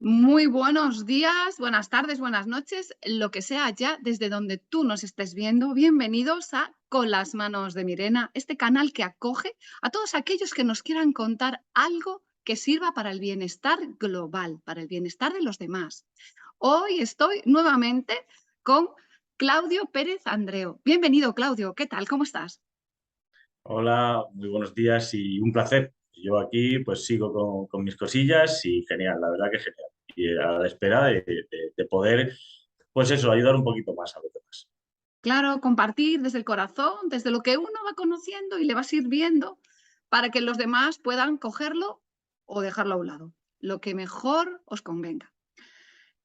Muy buenos días, buenas tardes, buenas noches, lo que sea ya desde donde tú nos estés viendo. Bienvenidos a Con las manos de Mirena, este canal que acoge a todos aquellos que nos quieran contar algo que sirva para el bienestar global, para el bienestar de los demás. Hoy estoy nuevamente con Claudio Pérez Andreo. Bienvenido, Claudio. ¿Qué tal? ¿Cómo estás? Hola, muy buenos días y un placer. Yo aquí pues sigo con mis cosillas y genial, la verdad que genial. Y a la espera de poder, pues eso, ayudar un poquito más a los demás. Claro, compartir desde el corazón, desde lo que uno va conociendo y le va sirviendo para que los demás puedan cogerlo o dejarlo a un lado, lo que mejor os convenga.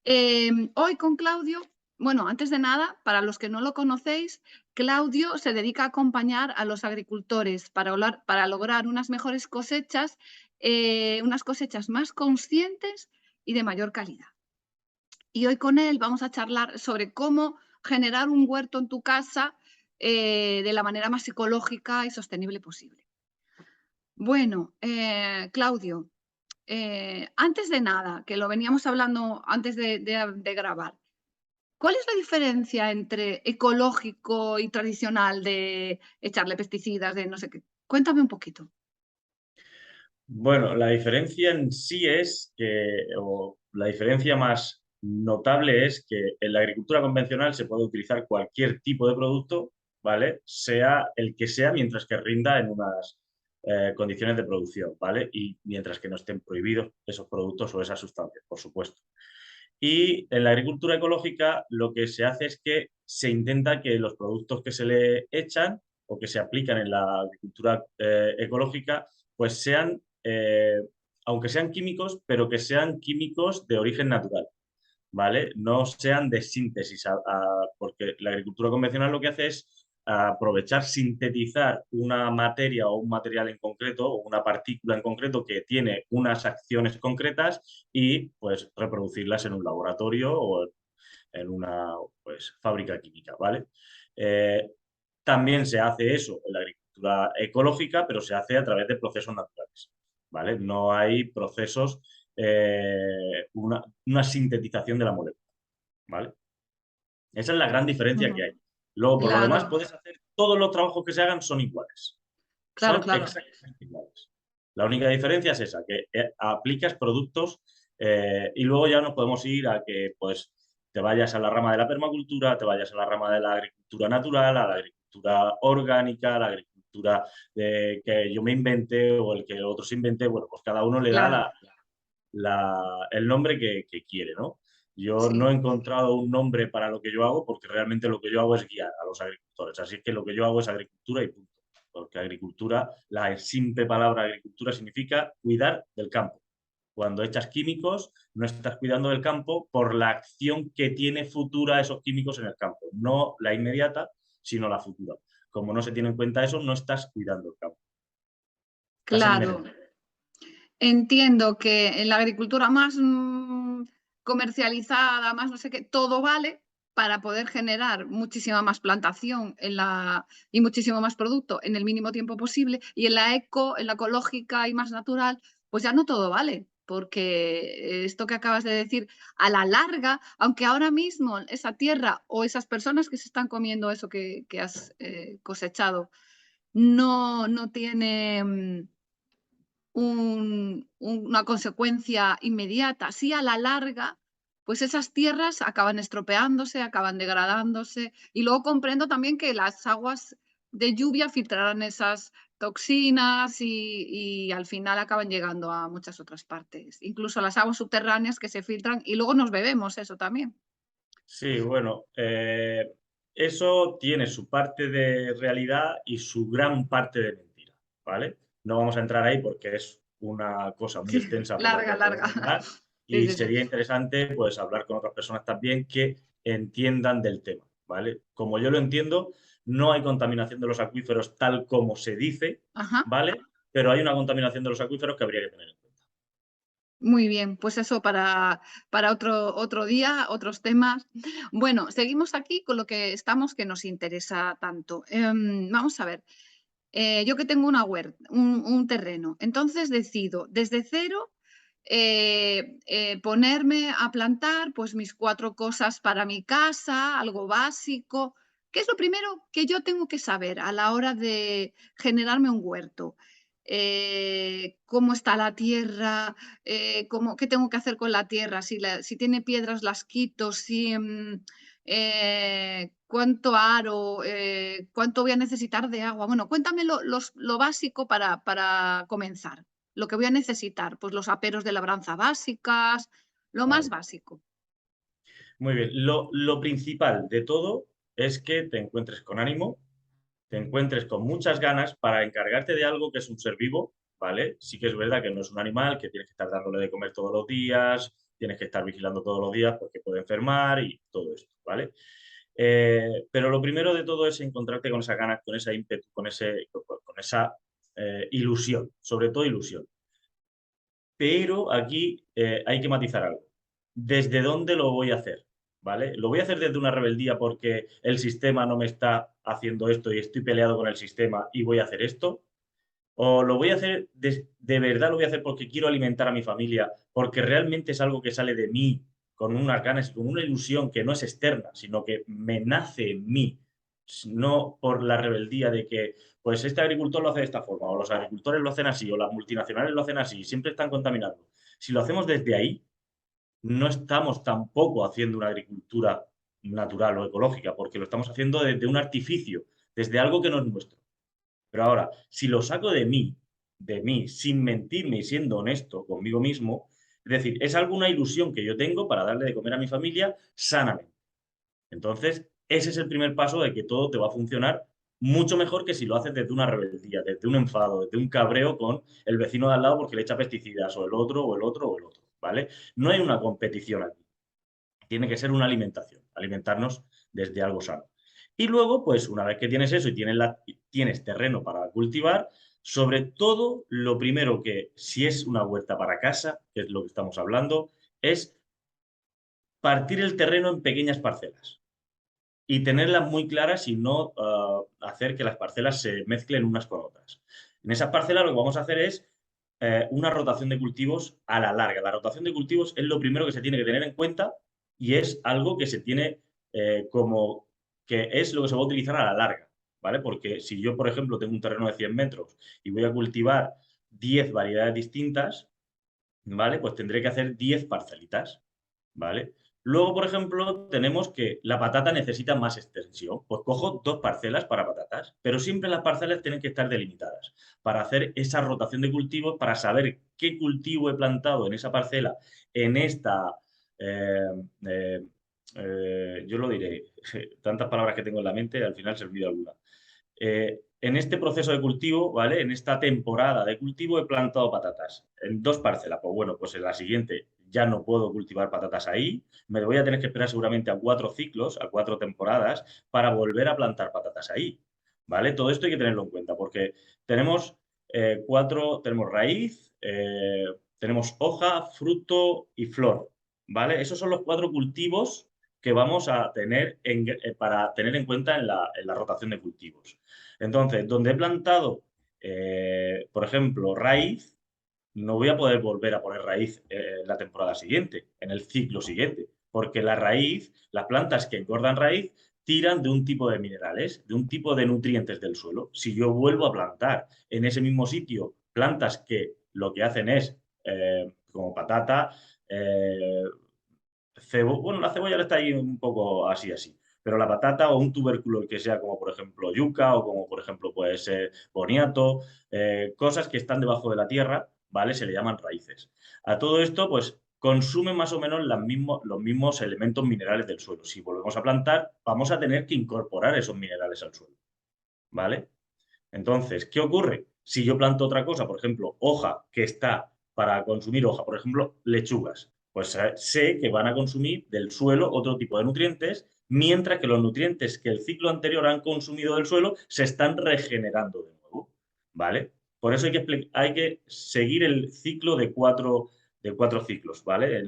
Hoy con Claudio, bueno, antes de nada, para los que no lo conocéis, Claudio se dedica a acompañar a los agricultores para lograr unas mejores cosechas, unas cosechas más conscientes y de mayor calidad. Y hoy con él vamos a charlar sobre cómo generar un huerto en tu casa de la manera más ecológica y sostenible posible. Bueno, Claudio, antes de nada, que lo veníamos hablando antes de grabar, ¿cuál es la diferencia entre ecológico y tradicional de echarle pesticidas, de no sé qué? Cuéntame un poquito. Bueno, la diferencia en sí es que, o la diferencia más notable es que en la agricultura convencional se puede utilizar cualquier tipo de producto, ¿vale? Sea el que sea, mientras que rinda en unas condiciones de producción, ¿vale? Y mientras que no estén prohibidos esos productos o esas sustancias, por supuesto. Y en la agricultura ecológica lo que se hace es que se intenta que los productos que se le echan o que se aplican en la agricultura ecológica, pues sean, aunque sean químicos, pero que sean químicos de origen natural, ¿vale? No sean de síntesis, porque la agricultura convencional lo que hace es aprovechar, sintetizar una materia o un material en concreto o una partícula en concreto que tiene unas acciones concretas y pues reproducirlas en un laboratorio o en una pues, fábrica química, ¿vale? Eh, También se hace eso en la agricultura ecológica, pero se hace a través de procesos naturales, ¿vale? No hay procesos, una sintetización de la molécula, ¿vale? Esa es la gran diferencia que hay. Ujú. Luego, por lo Claro, demás, puedes hacer todos los trabajos que se hagan son iguales. claro, Son claro. exactamente iguales. La única diferencia es esa, que aplicas productos y luego ya nos podemos ir a que pues te vayas a la rama de la permacultura, te vayas a la rama de la agricultura natural, a la agricultura orgánica, a la agricultura que yo me inventé o el que otro se invente. Bueno, pues cada uno le da Claro, el nombre que quiere, ¿no? Yo no sí. he encontrado un nombre para lo que yo hago porque realmente lo que yo hago es guiar a los agricultores. Así que lo que yo hago es agricultura y punto. Porque agricultura, la simple palabra agricultura significa cuidar del campo. Cuando echas químicos, no estás cuidando del campo por la acción que tiene futura esos químicos en el campo. No la inmediata, sino la futura. Como no se tiene en cuenta eso, no estás cuidando el campo. Estás Claro. envenenando. Entiendo que en la agricultura más comercializada, más no sé qué, todo vale para poder generar muchísima más plantación y muchísimo más producto en el mínimo tiempo posible. Y en la en la ecológica y más natural, pues ya no todo vale. Porque esto que acabas de decir, a la larga, aunque ahora mismo esa tierra o esas personas que se están comiendo eso que has cosechado no tiene una consecuencia inmediata. Sí, a la larga, pues esas tierras acaban estropeándose, acaban degradándose. Y luego comprendo también que las aguas de lluvia filtrarán esas toxinas y al final acaban llegando a muchas otras partes, incluso a las aguas subterráneas que se filtran y luego nos bebemos eso también. Sí, bueno, eso tiene su parte de realidad y su gran parte de mentira, ¿vale? No vamos a entrar ahí porque es una cosa muy Sí, extensa por la larga, que larga. podemos hablar Sí, y sí, sí. sería interesante pues hablar con otras personas también que entiendan del tema, ¿vale? Como yo lo entiendo, no hay contaminación de los acuíferos tal como se dice, Ajá. ¿vale? Pero hay una contaminación de los acuíferos que habría que tener en cuenta. Muy bien, pues eso para otro día, otros temas. Bueno, seguimos aquí con lo que estamos, que nos interesa tanto. Vamos a ver, yo que tengo una huerta, un terreno, entonces decido desde cero, ponerme a plantar pues mis 4 cosas para mi casa, algo básico. ¿Qué es lo primero que yo tengo que saber a la hora de generarme un huerto? ¿Cómo está la tierra? ¿Qué tengo que hacer con la tierra? Si tiene piedras las quito, cuánto aro, cuánto voy a necesitar de agua. Bueno, cuéntame lo básico para comenzar. Lo que voy a necesitar, pues los aperos de labranza básicas, lo más Vale. básico. Muy bien. Lo principal de todo es que te encuentres con ánimo, te encuentres con muchas ganas para encargarte de algo que es un ser vivo, ¿vale? Sí que es verdad que no es un animal, que tienes que estar dándole de comer todos los días, tienes que estar vigilando todos los días porque puede enfermar y todo esto, ¿vale? Pero lo primero de todo es encontrarte con esa ganas, con ese ímpetu, con esa ilusión, sobre todo ilusión. Pero aquí hay que matizar algo. ¿Desde dónde lo voy a hacer? ¿Vale? ¿Lo voy a hacer desde una rebeldía porque el sistema no me está haciendo esto y estoy peleado con el sistema y voy a hacer esto? ¿O lo voy a hacer, de verdad lo voy a hacer porque quiero alimentar a mi familia, porque realmente es algo que sale de mí con unas ganas, con una ilusión que no es externa, sino que me nace en mí, no por la rebeldía de que, pues este agricultor lo hace de esta forma, o los agricultores lo hacen así, o las multinacionales lo hacen así, siempre están contaminando? Si lo hacemos desde ahí, no estamos tampoco haciendo una agricultura natural o ecológica, porque lo estamos haciendo desde un artificio, desde algo que no es nuestro. Pero ahora, si lo saco de mí, sin mentirme y siendo honesto conmigo mismo, es decir, es alguna ilusión que yo tengo para darle de comer a mi familia sanamente. Entonces, ese es el primer paso de que todo te va a funcionar mucho mejor que si lo haces desde una rebeldía, desde un enfado, desde un cabreo con el vecino de al lado porque le echa pesticidas, o el otro, o el otro, o el otro, ¿vale? No hay una competición aquí. Tiene que ser una alimentación, alimentarnos desde algo sano. Y luego, pues una vez que tienes eso y tienes terreno para cultivar, sobre todo, lo primero que, si es una huerta para casa, que es lo que estamos hablando, es partir el terreno en pequeñas parcelas y tenerlas muy claras y no hacer que las parcelas se mezclen unas con otras. En esas parcelas lo que vamos a hacer es una rotación de cultivos a la larga. La rotación de cultivos es lo primero que se tiene que tener en cuenta y es algo que se tiene como que es lo que se va a utilizar a la larga, ¿vale? Porque si yo, por ejemplo, tengo un terreno de 100 metros y voy a cultivar 10 variedades distintas, ¿vale? Pues tendré que hacer 10 parcelitas, ¿vale? Luego, por ejemplo, tenemos que la patata necesita más extensión. Pues cojo 2 parcelas para patatas, pero siempre las parcelas tienen que estar delimitadas para hacer esa rotación de cultivos, para saber qué cultivo he plantado en esa parcela, en esta, eh, eh, yo lo diré, tantas palabras que tengo en la mente, al final se olvida alguna. En este proceso de cultivo, ¿vale? En esta temporada de cultivo he plantado patatas en 2 parcelas. Pues bueno, pues en la siguiente ya no puedo cultivar patatas ahí. Me voy a tener que esperar seguramente a 4 ciclos, a 4 temporadas, para volver a plantar patatas ahí, ¿vale? Todo esto hay que tenerlo en cuenta porque tenemos tenemos raíz, tenemos hoja, fruto y flor, ¿vale? Esos son los 4 cultivos que vamos a tener para tener en cuenta en la rotación de cultivos. Entonces, donde he plantado, por ejemplo, raíz, no voy a poder volver a poner raíz la temporada siguiente, en el ciclo siguiente, porque la raíz, las plantas que engordan raíz, tiran de un tipo de minerales, de un tipo de nutrientes del suelo. Si yo vuelvo a plantar en ese mismo sitio plantas que lo que hacen es, como patata, eh, bueno, la cebolla está ahí un poco así, así. Pero la patata o un tubérculo que sea como por ejemplo yuca o como por ejemplo puede ser boniato, cosas que están debajo de la tierra, ¿vale? Se le llaman raíces. A todo esto, pues consumen más o menos los mismos elementos minerales del suelo. Si volvemos a plantar, vamos a tener que incorporar esos minerales al suelo, ¿vale? Entonces, ¿qué ocurre? Si yo planto otra cosa, por ejemplo, hoja que está para consumir hoja, por ejemplo, lechugas, pues sé que van a consumir del suelo otro tipo de nutrientes, mientras que los nutrientes que el ciclo anterior han consumido del suelo se están regenerando de nuevo, ¿vale? Por eso hay que seguir el ciclo de cuatro ciclos, ¿vale?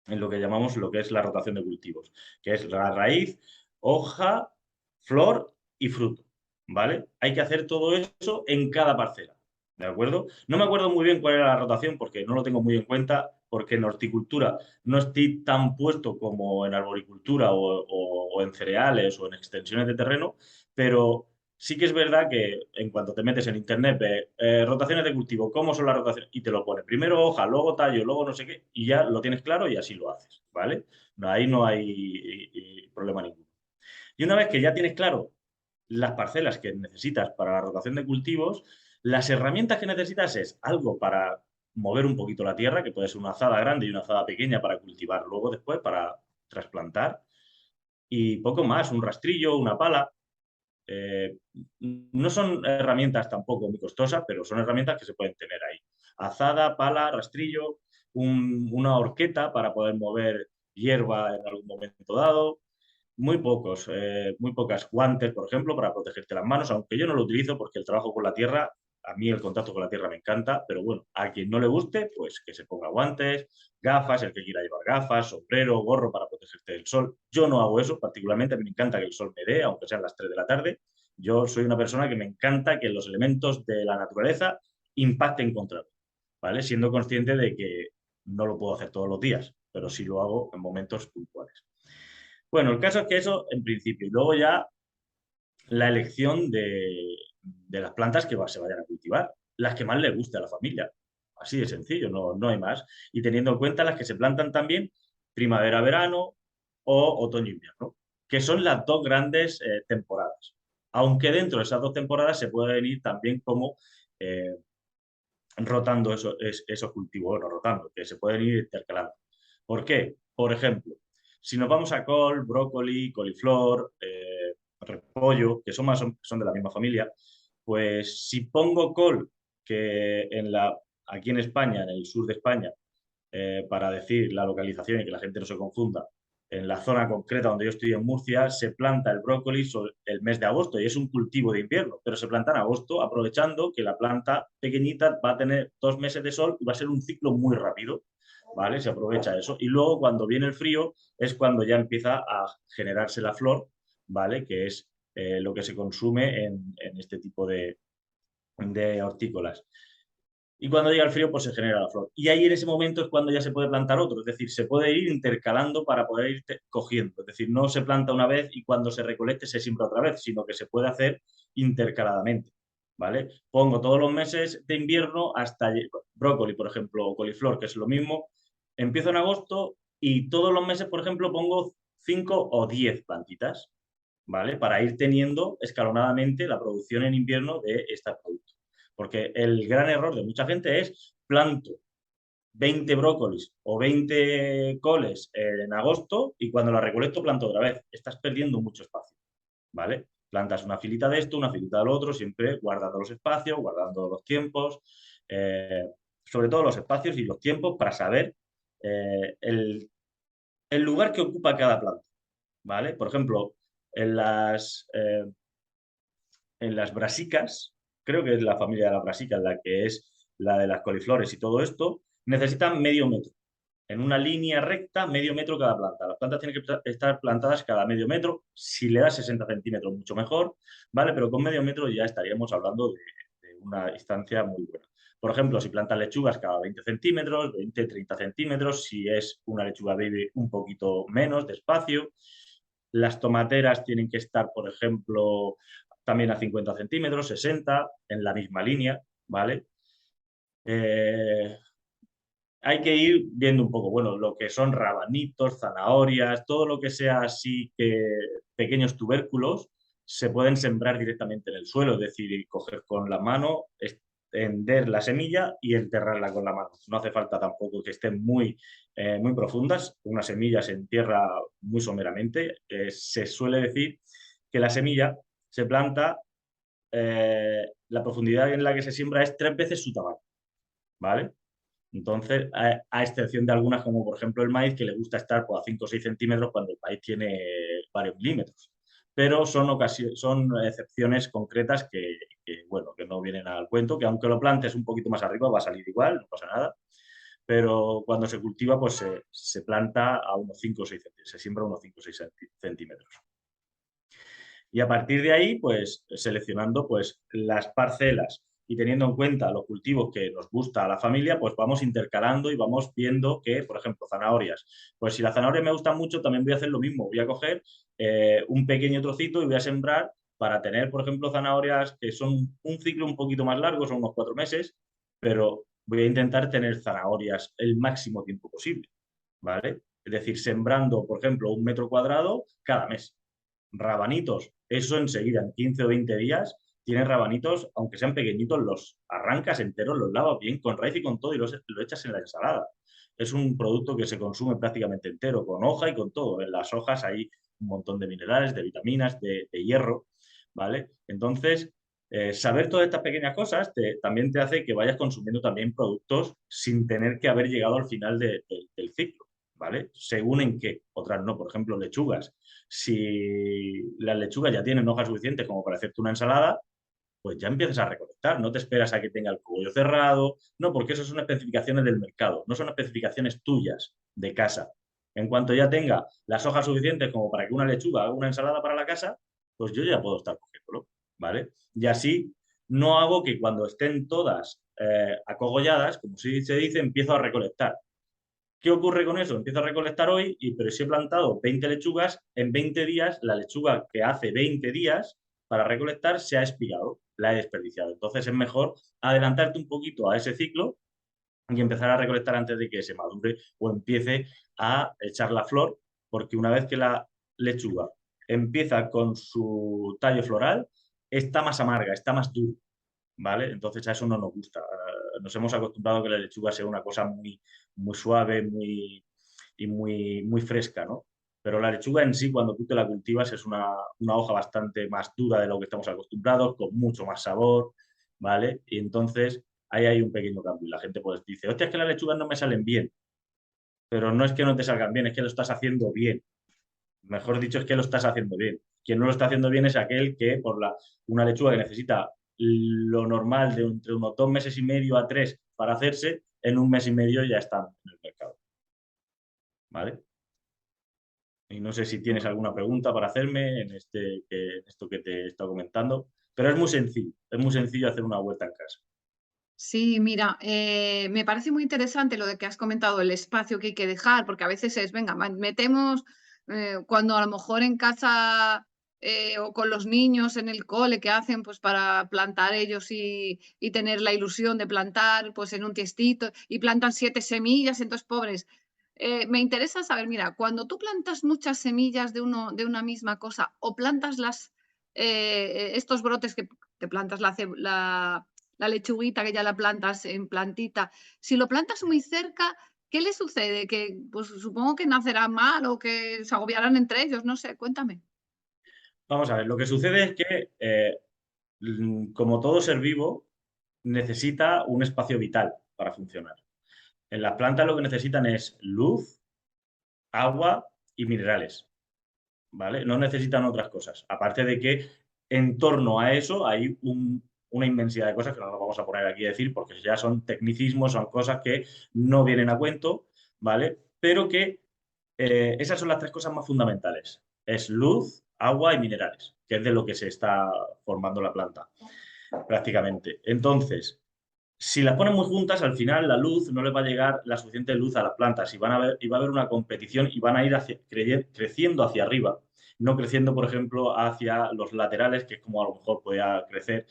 En lo que llamamos lo que es la rotación de cultivos, que es la raíz, hoja, flor y fruto, ¿vale? Hay que hacer todo eso en cada parcela. ¿De acuerdo? No me acuerdo muy bien cuál era la rotación porque no lo tengo muy en cuenta, porque en horticultura no estoy tan puesto como en arboricultura o en cereales o en extensiones de terreno, pero sí que es verdad que en cuanto te metes en internet, ves rotaciones de cultivo, cómo son las rotaciones, y te lo pone. Primero hoja, luego tallo, luego no sé qué, y ya lo tienes claro y así lo haces, ¿vale? No, ahí no hay problema ninguno. Y una vez que ya tienes claro las parcelas que necesitas para la rotación de cultivos, las herramientas que necesitas es algo para mover un poquito la tierra, que puede ser una azada grande y una azada pequeña para cultivar luego después, para trasplantar, y poco más, un rastrillo, una pala. Eh, no son herramientas tampoco muy costosas, pero son herramientas que se pueden tener ahí. Azada, pala, rastrillo, una horqueta para poder mover hierba en algún momento dado, muy pocas guantes, por ejemplo, para protegerte las manos, aunque yo no lo utilizo porque el trabajo con la tierra, a mí el contacto con la tierra me encanta, pero bueno, a quien no le guste, pues que se ponga guantes, gafas, el que quiera llevar gafas, sombrero, gorro para protegerte del sol. Yo no hago eso, particularmente, a mí me encanta que el sol me dé, aunque sean las 3 de la tarde. Yo soy una persona que me encanta que los elementos de la naturaleza impacten contra mí, ¿vale? Siendo consciente de que no lo puedo hacer todos los días, pero sí lo hago en momentos puntuales. Bueno, el caso es que eso en principio, y luego ya la elección de las plantas que se vayan a cultivar, las que más le guste a la familia. Así de sencillo, no hay más. Y teniendo en cuenta las que se plantan también primavera-verano o otoño-invierno, que son las dos grandes temporadas. Aunque dentro de esas dos temporadas se pueden ir también como eh, rotando esos cultivos, no rotando, que se pueden ir intercalando. ¿Por qué? Por ejemplo, si nos vamos a col, brócoli, coliflor, repollo, que son de la misma familia, pues si pongo col, que aquí en España, en el sur de España, para decir la localización y que la gente no se confunda, en la zona concreta donde yo estoy en Murcia, se planta el brócoli el mes de agosto y es un cultivo de invierno, pero se planta en agosto aprovechando que la planta pequeñita va a tener 2 meses de sol y va a ser un ciclo muy rápido, ¿vale? Se aprovecha eso. Y luego cuando viene el frío es cuando ya empieza a generarse la flor, ¿vale? Que es lo que se consume en este tipo de hortícolas. Y cuando llega el frío, pues se genera la flor. Y ahí en ese momento es cuando ya se puede plantar otro. Es decir, se puede ir intercalando para poder ir cogiendo. Es decir, no se planta una vez y cuando se recolecte se siembra otra vez, sino que se puede hacer intercaladamente. ¿Vale? Pongo todos los meses de invierno hasta brócoli, por ejemplo, o coliflor, que es lo mismo. Empiezo en agosto y todos los meses, por ejemplo, pongo 5 o 10 plantitas, ¿vale? Para ir teniendo escalonadamente la producción en invierno de este producto. Porque el gran error de mucha gente es planto 20 brócolis o 20 coles en agosto y cuando la recolecto planto otra vez. Estás perdiendo mucho espacio, ¿vale? Plantas una filita de esto, una filita del otro, siempre guardando los espacios, guardando los tiempos, eh, sobre todo los espacios y los tiempos para saber el lugar que ocupa cada planta, ¿vale? Por ejemplo, en las brasicas, creo que es la familia de las brasicas la que es la de las coliflores y todo esto, necesitan medio metro. En una línea recta, medio metro cada planta. Las plantas tienen que estar plantadas cada medio metro. Si le das 60 centímetros, mucho mejor, ¿vale? Pero con medio metro ya estaríamos hablando de una distancia muy buena. Por ejemplo, si plantas lechugas cada 20 centímetros, 20, 30 centímetros, si es una lechuga baby un poquito menos, despacio. Las tomateras tienen que estar, por ejemplo, también a 50 centímetros, 60, en la misma línea, ¿vale? Eh, hay que ir viendo un poco, bueno, lo que son rabanitos, zanahorias, todo lo que sea así que pequeños tubérculos se pueden sembrar directamente en el suelo, es decir, coger con la mano, extender la semilla y enterrarla con la mano. No hace falta tampoco que estén muy profundas, una semilla se entierra muy someramente. Se suele decir que la semilla se planta, la profundidad en la que se siembra es 3 veces su tamaño, ¿vale? Entonces, a excepción de algunas, como por ejemplo el maíz, que le gusta estar pues, a 5 o 6 centímetros cuando el maíz tiene varios milímetros. Pero son excepciones concretas bueno, que no vienen al cuento, que aunque lo plantes un poquito más arriba va a salir igual, no pasa nada. Pero cuando se cultiva, pues se planta a unos 5 o 6 centímetros, se siembra a unos 5 o 6 centímetros. Y a partir de ahí, pues seleccionando pues, las parcelas y teniendo en cuenta los cultivos que nos gusta a la familia, pues vamos intercalando y vamos viendo que, por ejemplo, zanahorias. Pues si las zanahorias me gustan mucho, también voy a hacer lo mismo. Voy a coger un pequeño trocito y voy a sembrar para tener, por ejemplo, zanahorias que son un ciclo un poquito más largo, son unos 4 meses, pero voy a intentar tener zanahorias el máximo tiempo posible, ¿vale? Es decir, sembrando, por ejemplo, 1 metro cuadrado cada mes. Rabanitos, eso enseguida, en 15 o 20 días, tienes rabanitos, aunque sean pequeñitos, los arrancas enteros, los lavas bien con raíz y con todo y lo echas en la ensalada. Es un producto que se consume prácticamente entero, con hoja y con todo. En las hojas hay un montón de minerales, de vitaminas, de hierro, ¿vale? Entonces, saber todas estas pequeñas cosas también te hace que vayas consumiendo también productos sin tener que haber llegado al final del ciclo, ¿vale? Según en qué, otras no, por ejemplo, lechugas. Si las lechugas ya tienen hojas suficientes como para hacerte una ensalada, pues ya empiezas a recolectar, no te esperas a que tenga el cogollo cerrado, no, porque eso son especificaciones del mercado, no son especificaciones tuyas de casa. En cuanto ya tenga las hojas suficientes como para que una lechuga haga una ensalada para la casa, pues yo ya puedo estar cogiéndolo, ¿vale? Y así no hago que cuando estén todas acogolladas, como se dice, empiezo a recolectar. ¿Qué ocurre con eso? Empiezo a recolectar hoy, pero si he plantado 20 lechugas, en 20 días, la lechuga que hace 20 días para recolectar se ha expirado, la he desperdiciado. Entonces es mejor adelantarte un poquito a ese ciclo y empezar a recolectar antes de que se madure o empiece a echar la flor, porque una vez que la lechuga empieza con su tallo floral, está más amarga, está más dura, ¿vale? Entonces a eso no nos gusta. Nos hemos acostumbrado a que la lechuga sea una cosa muy, muy suave y muy fresca, ¿no? Pero la lechuga en sí, cuando tú te la cultivas, es una hoja bastante más dura de lo que estamos acostumbrados, con mucho más sabor, ¿vale? Y entonces ahí hay un pequeño cambio. Y la gente pues dice, hostia, es que las lechugas no me salen bien. Pero no es que no te salgan bien, es que lo estás haciendo bien. Mejor dicho, es que lo estás haciendo bien. Quien no lo está haciendo bien es aquel que una lechuga que necesita lo normal de entre unos 2 meses y medio a 3 para hacerse, en 1 mes y medio ya está en el mercado. ¿Vale? Y no sé si tienes alguna pregunta para hacerme en esto que te he estado comentando, pero es muy sencillo hacer una vuelta en casa. Sí, mira, me parece muy interesante lo de que has comentado, el espacio que hay que dejar, porque a veces es, venga, metemos, cuando a lo mejor en casa o con los niños en el cole que hacen pues para plantar ellos y tener la ilusión de plantar pues en un tiestito y plantan 7 semillas, entonces pobres. Me interesa saber, mira, cuando tú plantas muchas semillas de una misma cosa o plantas estos brotes que plantas la lechuguita que ya la plantas en plantita. Si lo plantas muy cerca, ¿qué le sucede? Que, pues, supongo que nacerán mal o que se agobiarán entre ellos, no sé, cuéntame. Vamos a ver, lo que sucede es que, como todo ser vivo, necesita un espacio vital para funcionar. En las plantas lo que necesitan es luz, agua y minerales, ¿vale? No necesitan otras cosas. Aparte de que en torno a eso hay una inmensidad de cosas que no nos vamos a poner aquí a decir porque ya son tecnicismos, son cosas que no vienen a cuento, ¿vale? Pero que esas son las 3 cosas más fundamentales. Es luz, agua y minerales, que es de lo que se está formando la planta, prácticamente. Entonces, si las ponen muy juntas, al final la luz no les va a llegar la suficiente luz a las plantas y va a haber una competición y van a ir creciendo hacia arriba, no creciendo, por ejemplo, hacia los laterales, que es como a lo mejor pueda crecer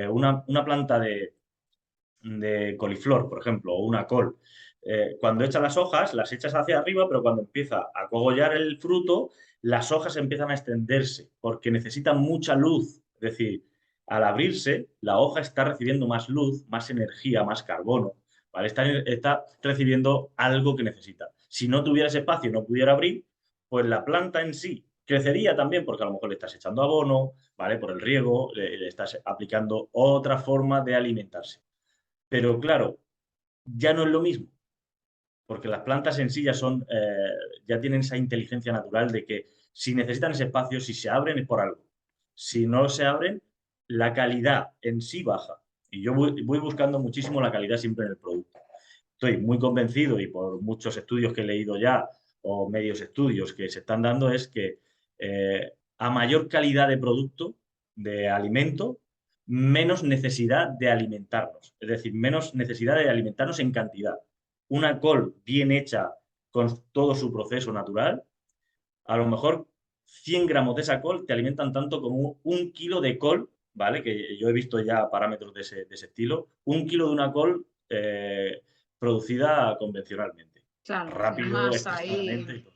una planta de coliflor, por ejemplo, o una col. Cuando echas las hojas, las echas hacia arriba, pero cuando empieza a cogollar el fruto, las hojas empiezan a extenderse porque necesitan mucha luz. Es decir, al abrirse, la hoja está recibiendo más luz, más energía, más carbono, ¿vale? Está recibiendo algo que necesita. Si no tuviera ese espacio y no pudiera abrir, pues la planta en sí crecería también porque a lo mejor le estás echando abono, ¿vale? Por el riego, le estás aplicando otra forma de alimentarse. Pero claro, ya no es lo mismo, porque las plantas en sí ya tienen esa inteligencia natural de que si necesitan ese espacio, si se abren es por algo. Si no se abren, la calidad en sí baja. Y yo voy buscando muchísimo la calidad siempre en el producto. Estoy muy convencido y por muchos estudios que he leído ya o medios estudios que se están dando es que a mayor calidad de producto, de alimento, menos necesidad de alimentarnos, es decir, menos necesidad de alimentarnos en cantidad. Una col bien hecha con todo su proceso natural, a lo mejor 100 gramos de esa col te alimentan tanto como 1 kilo de col, ¿vale? Que yo he visto ya parámetros de ese estilo. 1 kilo de una col producida convencionalmente. Claro, y Rápido, además ahí estéticamente y todo.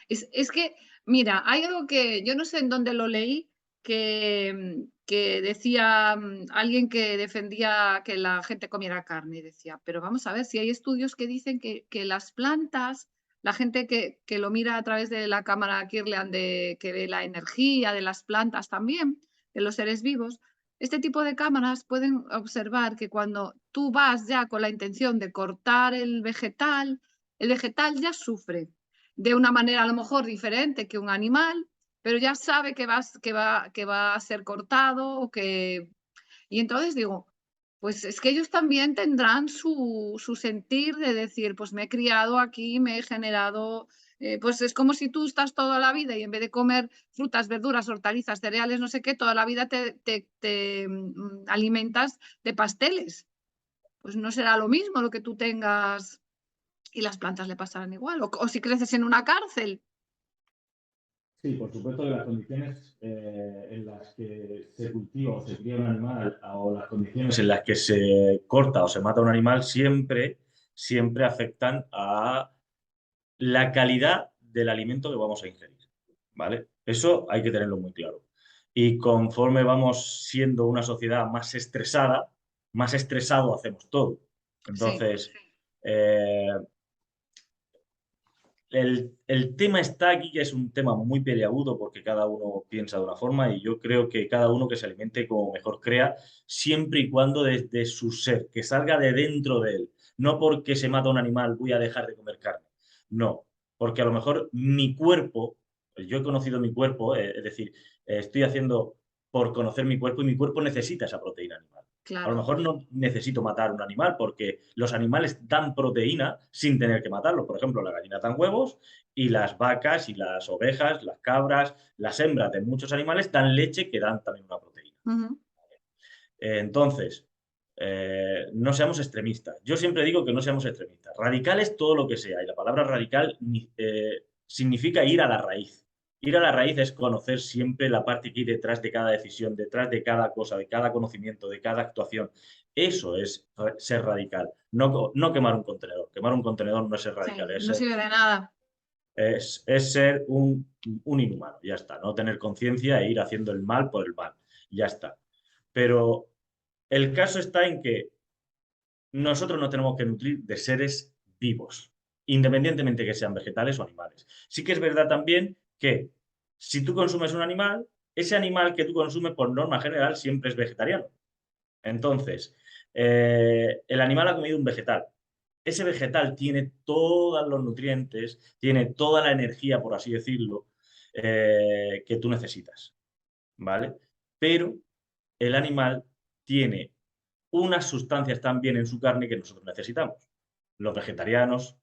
es que, mira, hay algo que yo no sé en dónde lo leí, que decía, alguien que defendía que la gente comiera carne, y decía: "Pero vamos a ver, si hay estudios que dicen que las plantas, la gente que lo mira a través de la cámara Kirlian de que ve la energía de las plantas también, de los seres vivos, este tipo de cámaras pueden observar que cuando tú vas ya con la intención de cortar el vegetal ya sufre de una manera a lo mejor diferente que un animal, pero ya sabe que va a ser cortado o que... Y entonces digo, pues es que ellos también tendrán su sentir de decir, pues me he criado aquí, me he generado, pues es como si tú estás toda la vida y en vez de comer frutas, verduras, hortalizas, cereales, no sé qué, toda la vida te alimentas de pasteles. Pues no será lo mismo lo que tú tengas y las plantas le pasarán igual. O si creces en una cárcel. Sí, por supuesto que las condiciones en las que se cultiva o se cría un animal o las condiciones en las que se corta o se mata un animal siempre afectan a la calidad del alimento que vamos a ingerir, ¿vale? Eso hay que tenerlo muy claro. Y conforme vamos siendo una sociedad más estresada, más estresado hacemos todo. Sí, Entonces, eh, el tema está aquí, que es un tema muy peliagudo porque cada uno piensa de una forma y yo creo que cada uno que se alimente como mejor crea, siempre y cuando desde su ser, que salga de dentro de él. No porque se mata un animal voy a dejar de comer carne. No, porque a lo mejor mi cuerpo, yo he conocido mi cuerpo, es decir, estoy haciendo por conocer mi cuerpo y mi cuerpo necesita esa proteína animal. A lo claro. mejor no necesito matar un animal porque los animales dan proteína sin tener que matarlo. Por ejemplo, la gallina dan huevos y las vacas y las ovejas, las cabras, las hembras de muchos animales dan leche que dan también una proteína. Ujú. Entonces, no seamos extremistas. Yo siempre digo que no seamos extremistas. Radical es todo lo que sea y la palabra radical significa ir a la raíz. Ir a la raíz es conocer siempre la parte que hay detrás de cada decisión, detrás de cada cosa, de cada conocimiento, de cada actuación. Eso es ser radical, no quemar un contenedor. Quemar un contenedor no es ser Sí, radical, no sirve de nada. es ser un inhumano, ya está. No tener conciencia e ir haciendo el mal por el mal, ya está. Pero el caso está en que nosotros nos tenemos que nutrir de seres vivos, independientemente que sean vegetales o animales. Sí que es verdad también que si tú consumes un animal, ese animal que tú consumes por norma general siempre es vegetariano. Entonces, el animal ha comido un vegetal. Ese vegetal tiene todos los nutrientes, tiene toda la energía, por así decirlo, que tú necesitas, ¿vale? Pero el animal tiene unas sustancias también en su carne que nosotros necesitamos. Los vegetarianos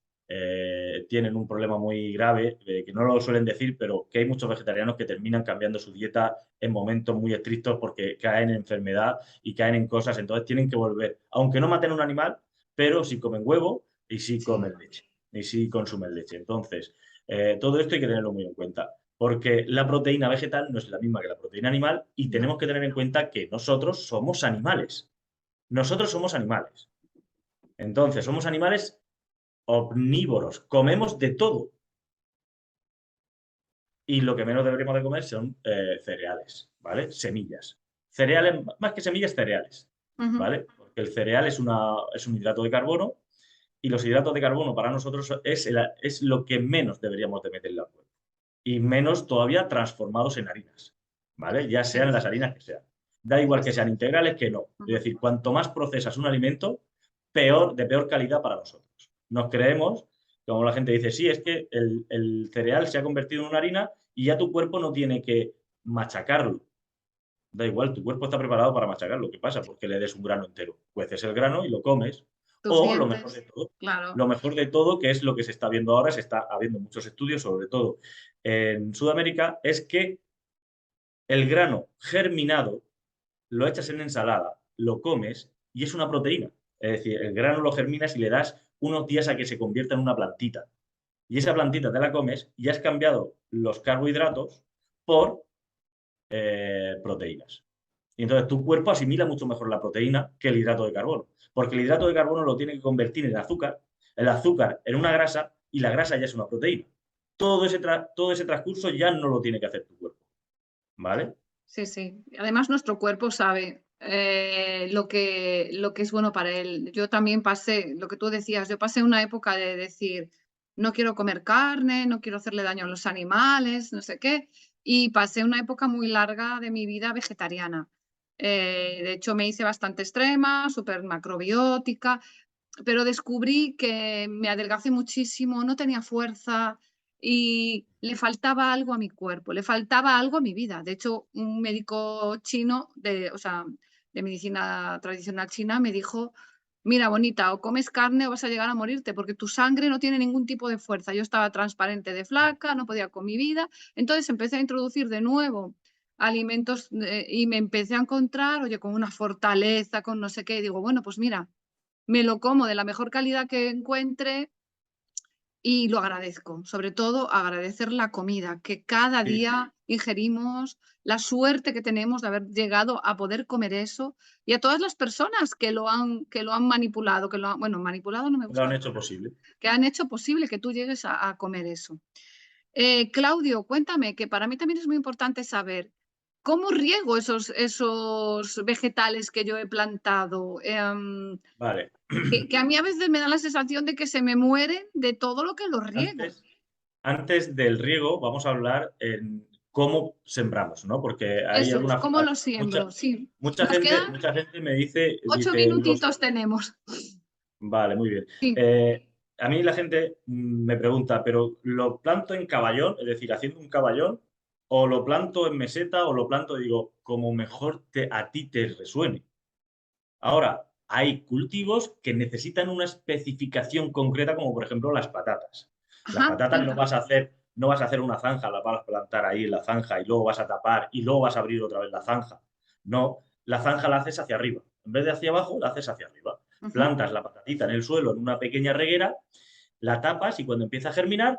tienen un problema muy grave, que no lo suelen decir, pero que hay muchos vegetarianos que terminan cambiando su dieta en momentos muy estrictos porque caen en enfermedad y caen en cosas, entonces tienen que volver, aunque no maten un animal, pero sí comen huevo y sí Sí, comen leche, y sí consumen leche. Entonces, todo esto hay que tenerlo muy en cuenta porque la proteína vegetal no es la misma que la proteína animal y no. tenemos que tener en cuenta que nosotros somos animales. Nosotros somos animales. Entonces, somos animales omnívoros, comemos de todo. Y lo que menos deberíamos de comer son cereales, ¿vale? Semillas. Cereales, más que semillas, cereales, Ujú. ¿vale? Porque el cereal es un hidrato de carbono y los hidratos de carbono para nosotros es lo que menos deberíamos de meterle al cuerpo. Y menos todavía transformados en harinas, ¿vale? Ya sean Sí, las harinas que sean. Da igual que sí. sean integrales que no. Es Ujú. decir, cuanto más procesas un alimento, peor, de peor calidad para nosotros. Nos creemos, como la gente dice, sí, es que el cereal se ha convertido en una harina y ya tu cuerpo no tiene que machacarlo. Da igual, tu cuerpo está preparado para machacarlo. ¿Qué pasa? Porque le des un grano entero. Cueces el grano y lo comes. Tus O lo mejor de dientes, todo, claro. lo mejor de todo, que es lo que se está viendo ahora, se está habiendo muchos estudios, sobre todo en Sudamérica, es que el grano germinado lo echas en ensalada, lo comes y es una proteína. Es decir, el grano lo germinas y le das unos días a que se convierta en una plantita. Y esa plantita te la comes y has cambiado los carbohidratos por proteínas. Y entonces tu cuerpo asimila mucho mejor la proteína que el hidrato de carbono, porque el hidrato de carbono lo tiene que convertir en azúcar, el azúcar en una grasa y la grasa ya es una proteína. Todo ese transcurso ya no lo tiene que hacer tu cuerpo, ¿vale? Sí, sí. Además, nuestro cuerpo sabe lo que es bueno para él. Yo también pasé, lo que tú decías, yo pasé una época de decir, no quiero comer carne, no quiero hacerle daño a los animales, no sé qué, y pasé una época muy larga de mi vida vegetariana. De hecho, me hice bastante extrema, súper macrobiótica, pero descubrí que me adelgacé muchísimo, no tenía fuerza y le faltaba algo a mi cuerpo, le faltaba algo a mi vida. De hecho, un médico chino o sea, de medicina tradicional china me dijo: "Mira, bonita, o comes carne o vas a llegar a morirte, porque tu sangre no tiene ningún tipo de fuerza". Yo estaba transparente de flaca, no podía con mi vida. Entonces empecé a introducir de nuevo alimentos, y me empecé a encontrar, oye, con una fortaleza, con no sé qué, y digo: "Bueno, pues mira, me lo como de la mejor calidad que encuentre y lo agradezco. Sobre todo, agradecer la comida, que cada Sí, día ingerimos, la suerte que tenemos de haber llegado a poder comer eso, y a todas las personas que lo han manipulado, bueno, manipulado no me lo han gusta, hecho posible. que han hecho posible que tú llegues a comer eso. Claudio, cuéntame, que para mí también es muy importante saber, ¿cómo riego esos vegetales que yo he plantado? Vale. Que a mí a veces me da la sensación de que se me mueren de todo lo que los riego. Antes, antes del riego, vamos a hablar en cómo sembramos, ¿no? Porque hay Eso es, alguna, ¿cómo los mucha, siembro? Sí. mucha Nos gente, quedan mucha gente me dice, 8 los, minutitos tenemos. vale, muy bien. Sí. A mí la gente me pregunta, ¿pero lo planto en caballón? Es decir, haciendo un caballón, o lo planto en meseta, o lo planto, digo, como mejor a ti te resuene. Ahora, hay cultivos que necesitan una especificación concreta, como por ejemplo las patatas. Las Ajá, patatas cuéntame. no vas a hacer una zanja, las vas a plantar ahí en la zanja y luego vas a tapar y luego vas a abrir otra vez la zanja. No, la zanja la haces hacia arriba. En vez de hacia abajo, la haces hacia arriba. Ujú. Plantas la patatita en el suelo en una pequeña reguera, la tapas y cuando empieza a germinar,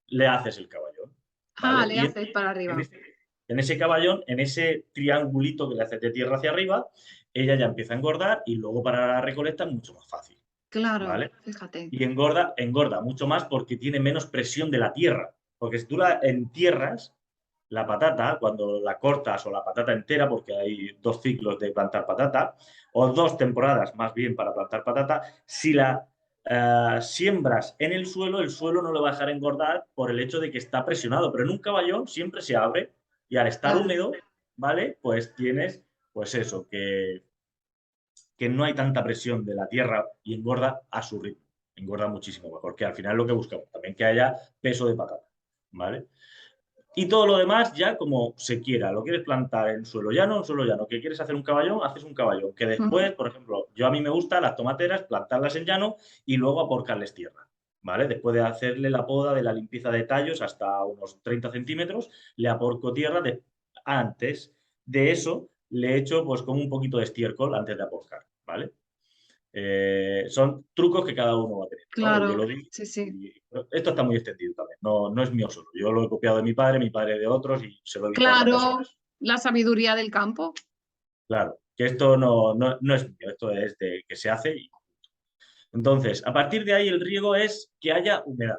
le haces el caballón. Ah, ¿Vale? le Y haces para en arriba. ese, en ese caballón, en ese triangulito que le haces de tierra hacia arriba, ella ya empieza a engordar y luego para la recolecta es mucho más fácil, Claro, ¿vale? fíjate. Y engorda mucho más porque tiene menos presión de la tierra. Porque si tú la entierras, la patata, cuando la cortas o la patata entera, porque hay 2 ciclos de plantar patata, o 2 temporadas más bien para plantar patata, si la siembras en el suelo no le va a dejar engordar por el hecho de que está presionado, pero en un caballón siempre se abre y al estar Claro. húmedo, ¿vale? Pues tienes, pues eso, que no hay tanta presión de la tierra y engorda a su ritmo. Engorda muchísimo mejor, que al final es lo que buscamos, también que haya peso de patata, ¿vale? Y todo lo demás ya como se quiera. Lo quieres plantar en suelo llano, en suelo llano. ¿Que quieres hacer un caballón? Haces un caballón. Que Ujú. después, por ejemplo, yo a mí me gusta las tomateras, plantarlas en llano y luego aporcarles tierra. ¿Vale? Después de hacerle la poda de la limpieza de tallos hasta unos 30 centímetros, le aporco tierra. Antes de eso, le echo pues como un poquito de estiércol antes de aporcar. ¿Vale? Son trucos que cada uno va a tener, ¿no? Yo Claro, lo digo sí, sí. y esto está muy extendido también, no, no es mío solo. Yo lo he copiado de mi padre de otros y se lo he visto a otras Claro, personas. la sabiduría del campo. Claro, que esto no es mío, esto es de que se hace. Entonces, a partir de ahí el riego es que haya humedad.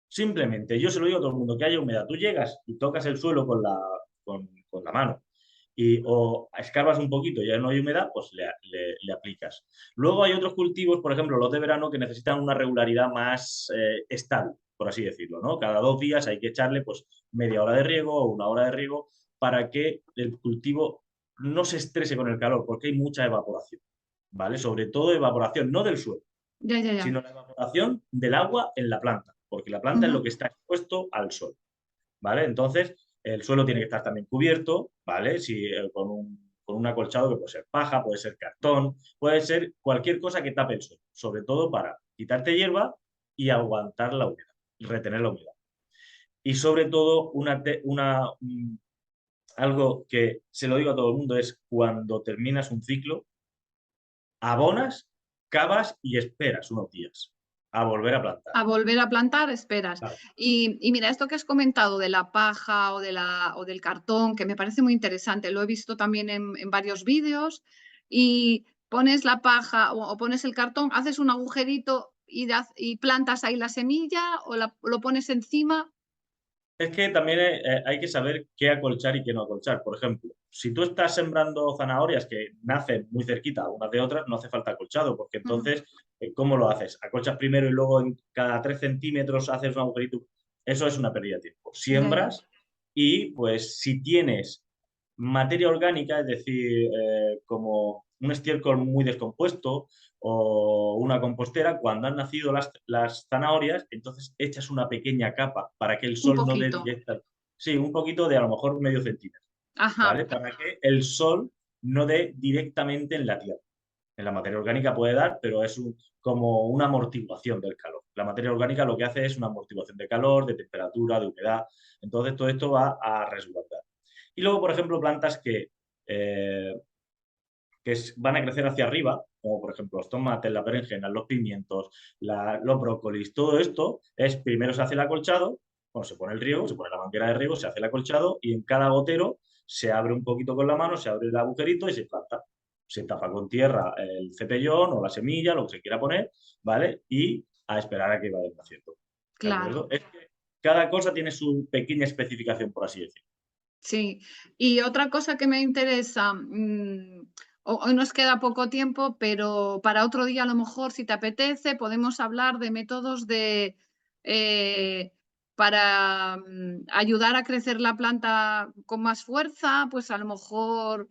Simplemente, yo se lo digo a todo el mundo, que haya humedad. Tú llegas y tocas el suelo con la mano o escarbas un poquito y ya no hay humedad, pues le aplicas. Luego hay otros cultivos, por ejemplo, los de verano, que necesitan una regularidad más estable, por así decirlo, ¿no? Cada 2 días hay que echarle pues media hora de riego o una hora de riego para que el cultivo no se estrese con el calor, porque hay mucha evaporación, ¿vale? Sobre todo evaporación, no del suelo, Ya, ya, ya. sino la evaporación del agua en la planta, porque la planta es lo Ujú. que está expuesto al sol, ¿vale? Entonces, el suelo tiene que estar también cubierto, ¿vale? Si, con un acolchado que puede ser paja, puede ser cartón, puede ser cualquier cosa que tape el suelo, sobre todo para quitarte hierba y aguantar la humedad, retener la humedad. Y sobre todo algo que se lo digo a todo el mundo, es cuando terminas un ciclo, abonas, cavas y esperas unos días a volver a plantar. A volver a plantar, esperas. Claro. Y mira, esto que has comentado de la paja o del cartón, que me parece muy interesante, lo he visto también en varios vídeos, y pones la paja o pones el cartón, haces un agujerito y plantas ahí la semilla o lo pones encima. Es que también hay que saber qué acolchar y qué no acolchar. Por ejemplo, si tú estás sembrando zanahorias que nacen muy cerquita unas de otras, no hace falta acolchado, porque Mm, entonces, ¿cómo lo haces? ¿Acolchas primero y luego en cada 3 centímetros haces un agujerito? Eso es una pérdida de tiempo. ya, ya. Siembras y pues si tienes materia orgánica, es decir, como un estiércol muy descompuesto o una compostera, cuando han nacido las zanahorias, entonces echas una pequeña capa para que el Un sol no dé poquito. directa. Sí, un poquito de a lo mejor medio centímetro, Ajá, ¿vale? Para que el sol no dé directamente en la tierra. En la materia orgánica puede dar, pero es como una amortiguación del calor. La materia orgánica lo que hace es una amortiguación de calor, de temperatura, de humedad. Entonces todo esto va a resguardar. Y luego, por ejemplo, plantas eh, van a crecer hacia arriba, como por ejemplo los tomates, las berenjenas, los pimientos, los brócolis, todo esto es primero se hace el acolchado, cuando se pone el riego, se pone la manguera de riego, se hace el acolchado y en cada gotero se abre un poquito con la mano, se abre el agujerito y se planta. Se tapa con tierra el cepellón o la semilla, lo que se quiera poner, ¿vale? Y a esperar a que vaya naciendo. ¿De claro. acuerdo? Es que cada cosa tiene su pequeña especificación, por así decirlo. Sí, y otra cosa que me interesa, hoy nos queda poco tiempo, pero para otro día a lo mejor, si te apetece, podemos hablar de métodos eh, para ayudar a crecer la planta con más fuerza, pues a lo mejor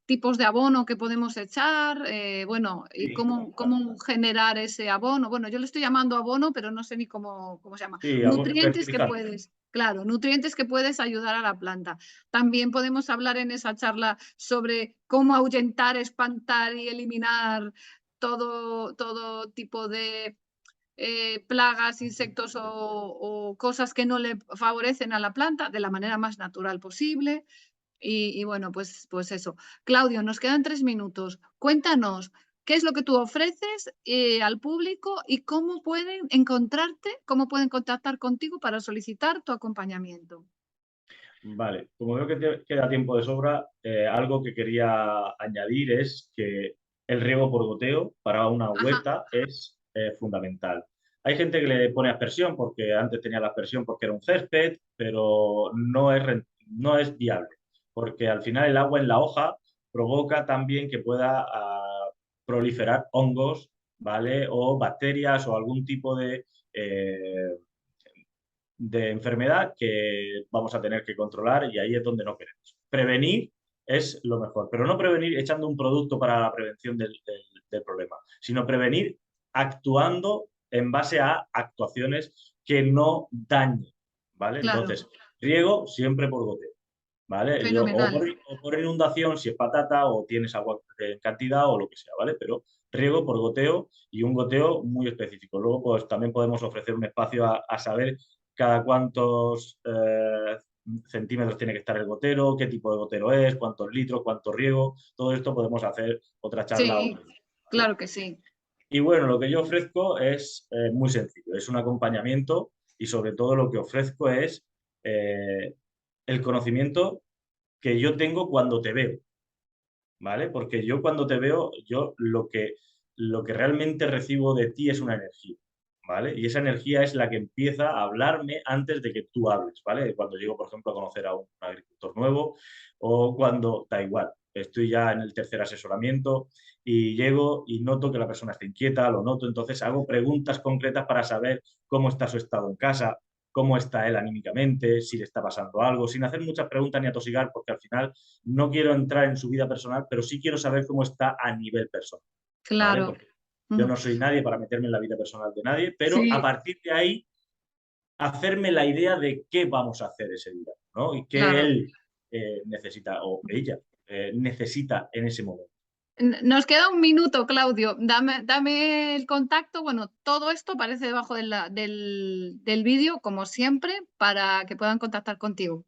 tipos de abono que podemos echar, bueno, y Sí, cómo generar ese abono. Bueno, yo le estoy llamando abono, pero no sé ni cómo se llama. sí, algo Nutrientes que fertilizante. puedes. Claro, nutrientes que puedes ayudar a la planta. También podemos hablar en esa charla sobre cómo ahuyentar, espantar y eliminar todo tipo de plagas, insectos o cosas que no le favorecen a la planta de la manera más natural posible. Y bueno, pues eso. Claudio, nos quedan 3 minutos. Cuéntanos, ¿qué es lo que tú ofreces al público y cómo pueden encontrarte, cómo pueden contactar contigo para solicitar tu acompañamiento? Vale, como veo que te queda tiempo de sobra, algo que quería añadir es que el riego por goteo para una Ajá, huerta es fundamental. Hay gente que le pone aspersión porque antes tenía la aspersión porque era un césped, pero no es viable, porque al final el agua en la hoja provoca también que pueda proliferar hongos, ¿vale? O bacterias o algún tipo de enfermedad que vamos a tener que controlar y ahí es donde no queremos. Prevenir es lo mejor, pero no prevenir echando un producto para la prevención del problema, sino prevenir actuando en base a actuaciones que no dañen, ¿vale? claro, Entonces, riego siempre por goteo, ¿vale? fenomenal. O por inundación si es patata o tienes agua en cantidad o lo que sea, ¿vale? Pero riego por goteo y un goteo muy específico. Luego, pues también podemos ofrecer un espacio a saber cada cuántos centímetros tiene que estar el gotero, qué tipo de gotero es, cuántos litros, cuánto riego. Todo esto podemos hacer otra charla Sí, otro día, ¿vale? claro que sí. Y bueno, lo que yo ofrezco es muy sencillo, es un acompañamiento y sobre todo lo que ofrezco es eh, el conocimiento que yo tengo cuando te veo, ¿vale? Porque yo cuando te veo, yo lo que realmente recibo de ti es una energía, ¿vale? Y esa energía es la que empieza a hablarme antes de que tú hables, ¿vale? Cuando llego, por ejemplo, a conocer a un agricultor nuevo o cuando, da igual, estoy ya en el tercer asesoramiento y llego y noto que la persona está inquieta, lo noto, entonces hago preguntas concretas para saber cómo está su estado en casa, cómo está él anímicamente, si le está pasando algo, sin hacer muchas preguntas ni atosigar, porque al final no quiero entrar en su vida personal, pero sí quiero saber cómo está a nivel personal, ¿vale? Claro. Porque yo Ujú. no soy nadie para meterme en la vida personal de nadie, pero a Sí, partir de ahí hacerme la idea de qué vamos a hacer ese día, ¿no? Y qué claro. él necesita o ella necesita en ese momento. Nos queda 1 minuto, Claudio. Dame el contacto. Bueno, todo esto aparece debajo del vídeo, como siempre, para que puedan contactar contigo.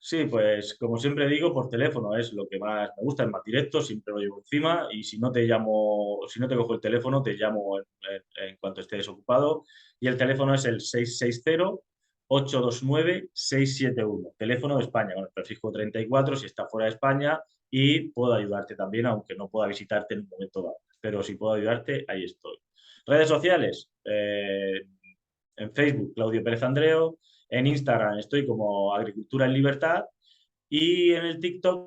Sí, pues como siempre digo, por teléfono es lo que más me gusta, es más directo, siempre lo llevo encima y si no te llamo, si no te cojo el teléfono, te llamo en cuanto esté desocupado y el teléfono es el 660-829-671, teléfono de España, con el prefijo 34 si está fuera de España y puedo ayudarte también, aunque no pueda visitarte en un momento dado, pero si puedo ayudarte, ahí estoy. Redes sociales, en Facebook, Claudio Pérez Andreo. En Instagram estoy como Agricultura en Libertad y en el TikTok